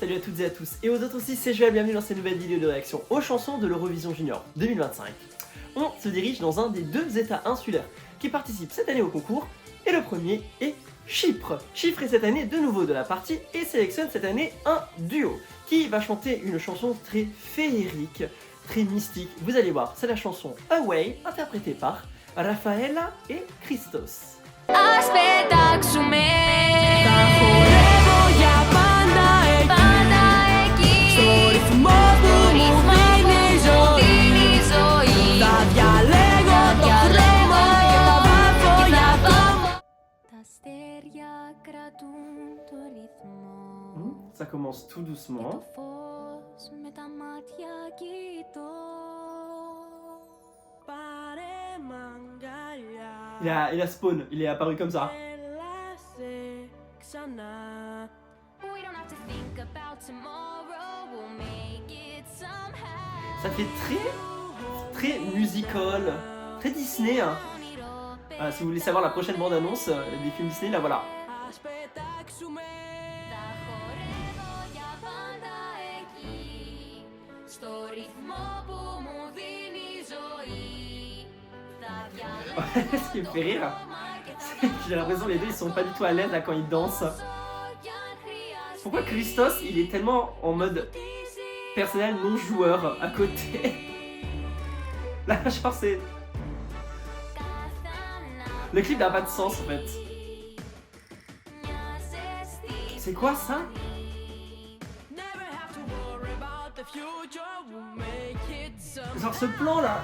Salut à toutes et à tous, et aux autres aussi, c'est Joël, bienvenue dans cette nouvelle vidéo de réaction aux chansons de l'Eurovision Junior 2025. On se dirige dans un des deux états insulaires qui participent cette année au concours, et le premier est Chypre. Chypre est cette année de nouveau de la partie et sélectionne cette année un duo qui va chanter une chanson très féerique, très mystique. Vous allez voir, c'est la chanson Away, interprétée par Rafaela et Christos. Ας πετάξουμε. Θα χορεύω για πάντα εκεί. Στο ρυθμό που μου δίνει η ζωή. Θα διαλέγω το χρώμα και θα βάφω για ακόμα. Τα αστέρια κρατούν το ρυθμό. Ça commence tout Και doucement. το φως με τα μάτια κοιτώ. Πάρε μ' αγκαλιά. Il a spawn, il est apparu comme ça. Ça fait très musical, très Disney. Hein. Si vous voulez savoir la prochaine bande-annonce des films Disney, la voilà. Ce qui me fait rire, c'est que j'ai l'impression que les deux ils sont pas du tout à l'aise là quand ils dansent. Pourquoi Christos il est tellement en mode personnel non joueur à côté. Là genre c'est... Le clip n'a pas de sens en fait. C'est quoi ça? Genre ce plan là,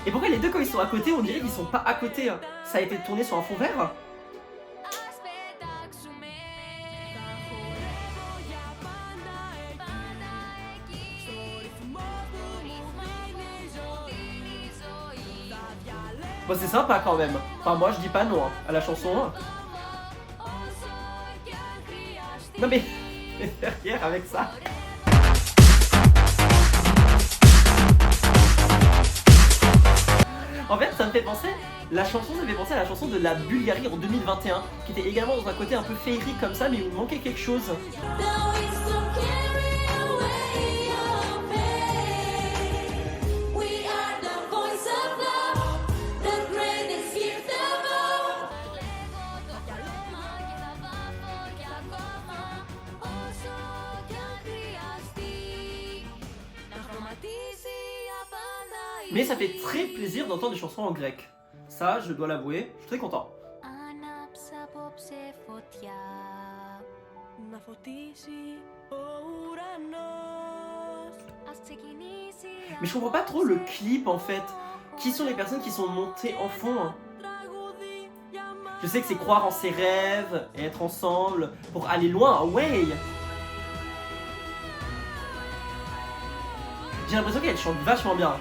Et pourquoi les deux quand ils sont à côté, on dirait qu'ils sont pas à côté? Ça a été tourné sur un fond vert? Bon c'est sympa quand même. Enfin moi je dis pas non hein, à la chanson. Non mais derrière avec ça. En fait, ça me fait penser, la chanson, ça me fait penser à la chanson de la Bulgarie en 2021, qui était également dans un côté un peu féerique comme ça, mais où il manquait quelque chose. Mais ça fait très plaisir d'entendre des chansons en grec. Ça, je dois l'avouer, je suis très content. Mais je comprends pas trop le clip en fait. Qui sont les personnes qui sont montées en fond? Je sais que c'est croire en ses rêves et être ensemble pour aller loin, ouais. J'ai l'impression qu'elle chante vachement bien.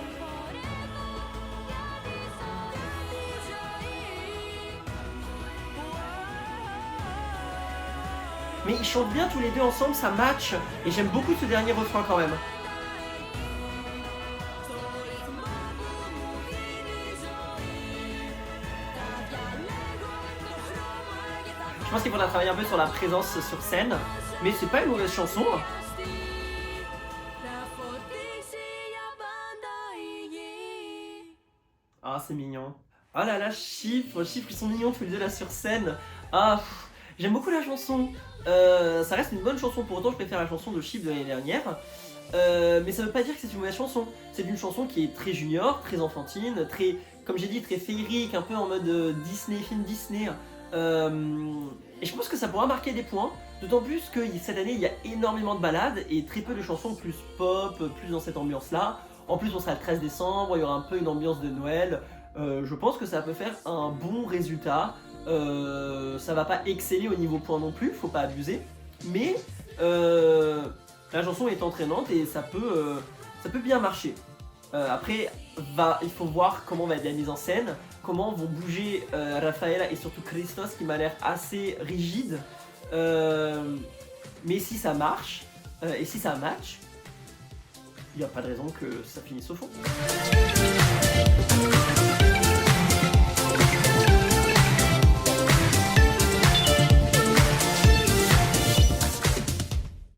Mais ils chantent bien tous les deux ensemble, ça match. Et j'aime beaucoup ce dernier refrain quand même. Je pense qu'il faudra travailler un peu sur la présence sur scène. Mais c'est pas une mauvaise chanson. Ah c'est mignon. Oh là là, Chypre, ils sont mignons tous les deux là sur scène. Ah, j'aime beaucoup la chanson. Ça reste une bonne chanson, pour autant je préfère la chanson de Chypre de l'année dernière. Mais ça veut pas dire que c'est une mauvaise chanson. C'est une chanson qui est très junior, très enfantine, très, comme j'ai dit, très féerique, un peu en mode Disney, film Disney. Et je pense que ça pourra marquer des points. D'autant plus que cette année il y a énormément de ballades et très peu de chansons plus pop, plus dans cette ambiance là. En plus on sera le 13 décembre, il y aura un peu une ambiance de Noël. Je pense que ça peut faire un bon résultat. Ça va pas exceller au niveau point non plus, faut pas abuser. Mais la chanson est entraînante et ça peut bien marcher. Après, il faut voir comment va être la mise en scène, comment vont bouger Rafaela et surtout Christos qui m'a l'air assez rigide. Mais si ça marche, et si ça match, il n'y a pas de raison que ça finisse au fond.